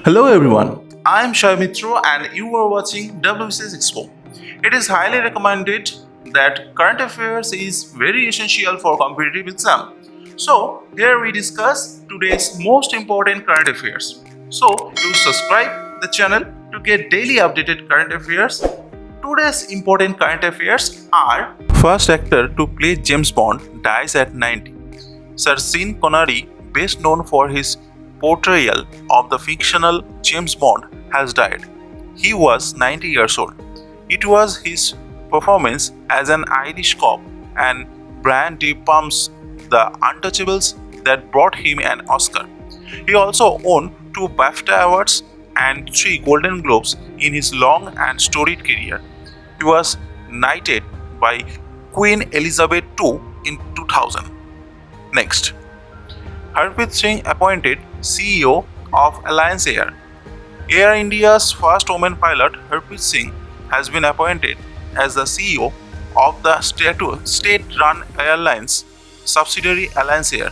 Hello everyone, I am Shai Mitro and you are watching Wbcs Expo. It is highly recommended that current affairs is very essential for competitive exam. So here we discuss today's most important current affairs. So you subscribe the channel to get daily updated current affairs. Today's important current affairs are: first actor to play James Bond dies at 90. Sir Sean Connery, best known for his portrayal of the fictional James Bond, has died. He was 90 years old. It was his performance as an Irish cop and Brian De Palma's The Untouchables that brought him an Oscar. He also won 2 BAFTA awards and 3 Golden Globes in his long and storied career. He was knighted by Queen Elizabeth II in 2000. Next, Herpet Swing appointed CEO of Alliance Air. Air India's first woman pilot, Herpet Swing, has been appointed as the CEO of the state-run airlines subsidiary Alliance Air,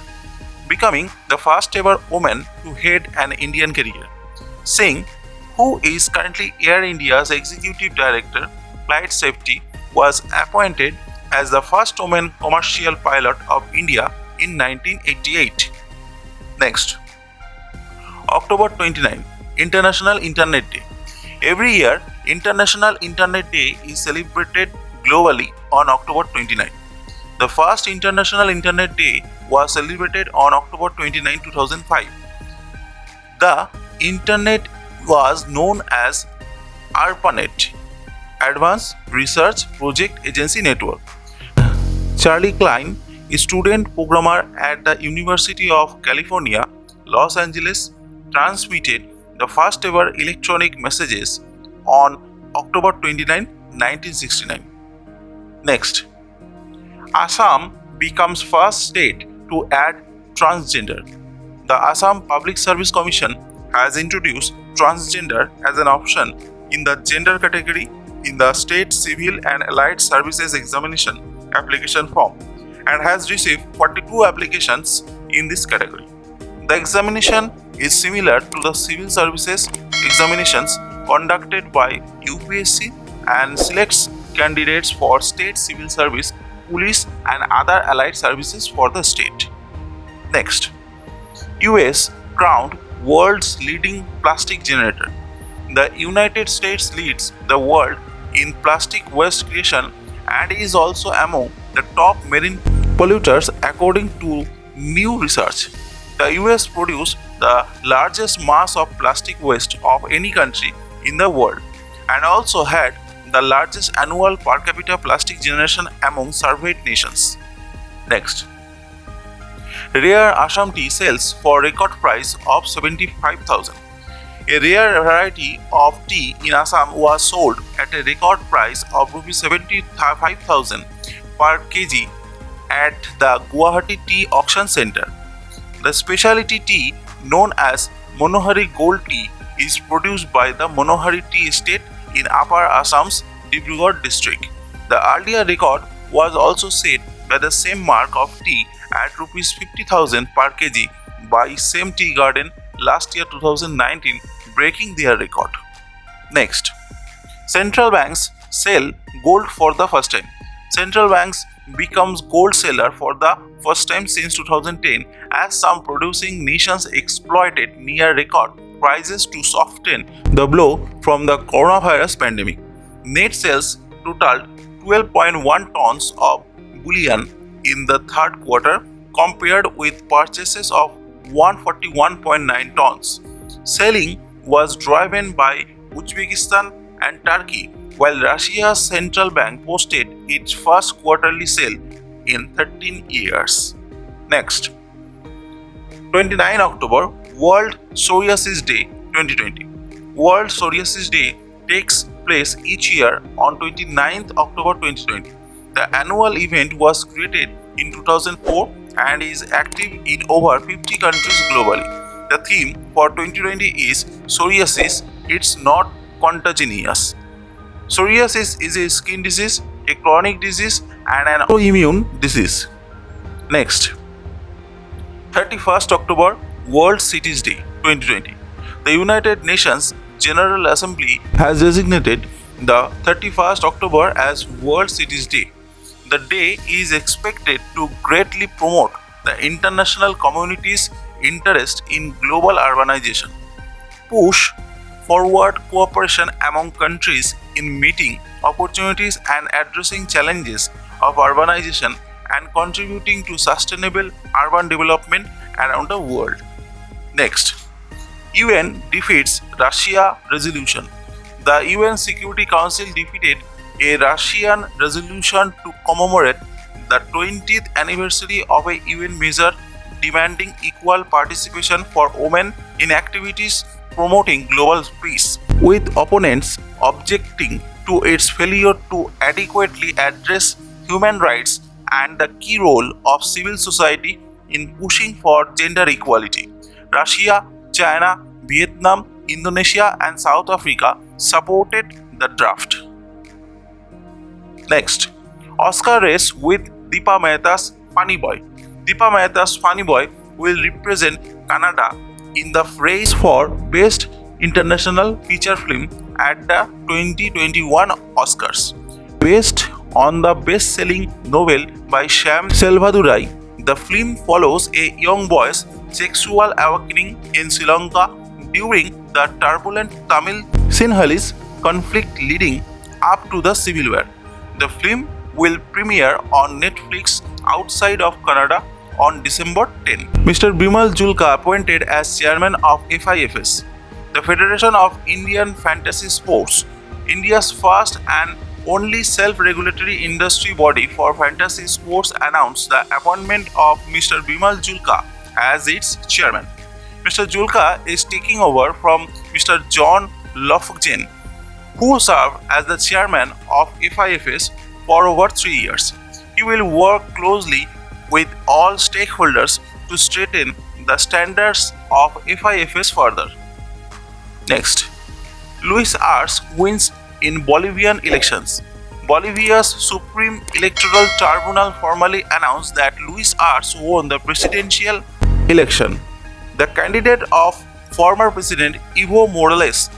becoming the first ever woman to head an Indian career. Singh, who is currently Air India's Executive Director, Flight Safety, was appointed as the first woman commercial pilot of India in 1988. Next, October 29, International Internet Day. Every year, International Internet Day is celebrated globally on October 29. The first International Internet Day was celebrated on October 29, 2005. The Internet was known as ARPANET, Advanced Research Project Agency Network. Charlie Klein, a student programmer at the University of California, Los Angeles, transmitted the first ever electronic messages on October 29, 1969. Next, Assam becomes first state to add transgender. The Assam Public Service Commission has introduced transgender as an option in the gender category in the State Civil and Allied Services Examination application form and has received 42 applications in this category. The examination is similar to the civil services examinations conducted by UPSC and selects candidates for state civil service, police and other allied services for the state. Next, US crowned world's leading plastic generator. The United States leads the world in plastic waste creation and is also among the top marine polluters according to new research. The US produced the largest mass of plastic waste of any country in the world and also had the largest annual per capita plastic generation among surveyed nations. Next, rare Assam tea sells for record price of 75,000. A rare variety of tea in Assam was sold at a record price of Rs 75,000 per kg at the Guwahati Tea Auction Center. The specialty tea known as Monohari Gold Tea is produced by the Monohari Tea Estate in Upper Assam's Dibrugarh district. The earlier record was also set by the same mark of tea at Rs 50,000 per kg by same tea garden last year 2019, breaking their record. Next, central banks sell gold for the first time. Central banks becomes gold seller for the first time since 2010 as some producing nations exploited near record prices to soften the blow from the coronavirus pandemic. Net sales totaled 12.1 tons of bullion in the third quarter compared with purchases of 141.9 tons. Selling was driven by Uzbekistan and Turkey, while Russia's central bank posted its first quarterly sale in 13 years. Next, 29 October, World Psoriasis Day 2020. World Psoriasis Day takes place each year on 29th October 2020. The annual event was created in 2004 and is active in over 50 countries globally. The theme for 2020 is Psoriasis, it's not contagious. Psoriasis is a skin disease, a chronic disease and an autoimmune disease. Next, 31st October, World Cities Day 2020. The United Nations General Assembly has designated the 31st October as World Cities Day. The day is expected to greatly promote the international community's interest in global urbanization, push forward cooperation among countries in meeting opportunities and addressing challenges of urbanization, and contributing to sustainable urban development around the world. Next, UN defeats Russia resolution. The UN Security Council defeated a Russian resolution to commemorate the 20th anniversary of a UN measure demanding equal participation for women in activities promoting global peace, with opponents objecting to its failure to adequately address human rights and the key role of civil society in pushing for gender equality. Russia, China, Vietnam, Indonesia, and South Africa supported the draft. Next, Oscar race with Deepa Mehta's Funny Boy. Deepa Mehta's Funny Boy will represent Canada in the race for Best International Feature Film at the 2021 Oscars. Based on the best-selling novel by Shyam Selvadurai, the film follows a young boy's sexual awakening in Sri Lanka during the turbulent Tamil Sinhalese conflict leading up to the civil war. The film will premiere on Netflix outside of Canada on December 10. Mr. Bimal Julka appointed as chairman of FIFS, the Federation of Indian Fantasy Sports, India's first and only self-regulatory industry body for fantasy sports, announced the appointment of Mr. Bimal Julka as its chairman. Mr. Julka is taking over from Mr. John Lofgren, who served as the chairman of FIFS for over 3 years. He will work closely with all stakeholders to strengthen the standards of FIFS further. Next, Luis Arce wins in Bolivian elections. Bolivia's Supreme Electoral Tribunal formally announced that Luis Arce won the presidential election. The candidate of former President Evo Morales'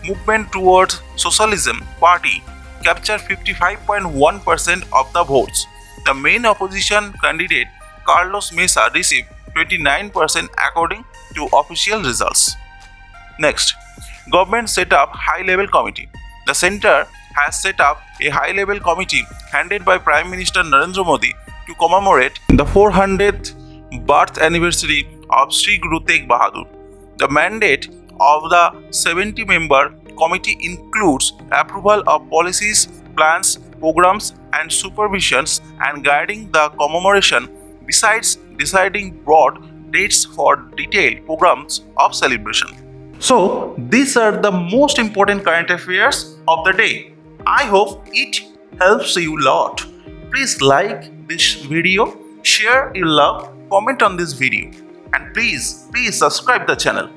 Movement Towards Socialism party captured 55.1% of the votes. The main opposition candidate Carlos Mesa received 29% according to official results. Next, government set up high-level committee. The center has set up a high-level committee headed by Prime Minister Narendra Modi to commemorate the 400th birth anniversary of Sri Guru Tegh Bahadur. The mandate of the 70-member committee includes approval of policies, plans, programs, and supervisions and guiding the commemoration, besides deciding broad dates for detailed programs of celebration. So, these are the most important current affairs of the day. I hope it helps you a lot. Please like this video, share your love, comment on this video, and please subscribe the channel.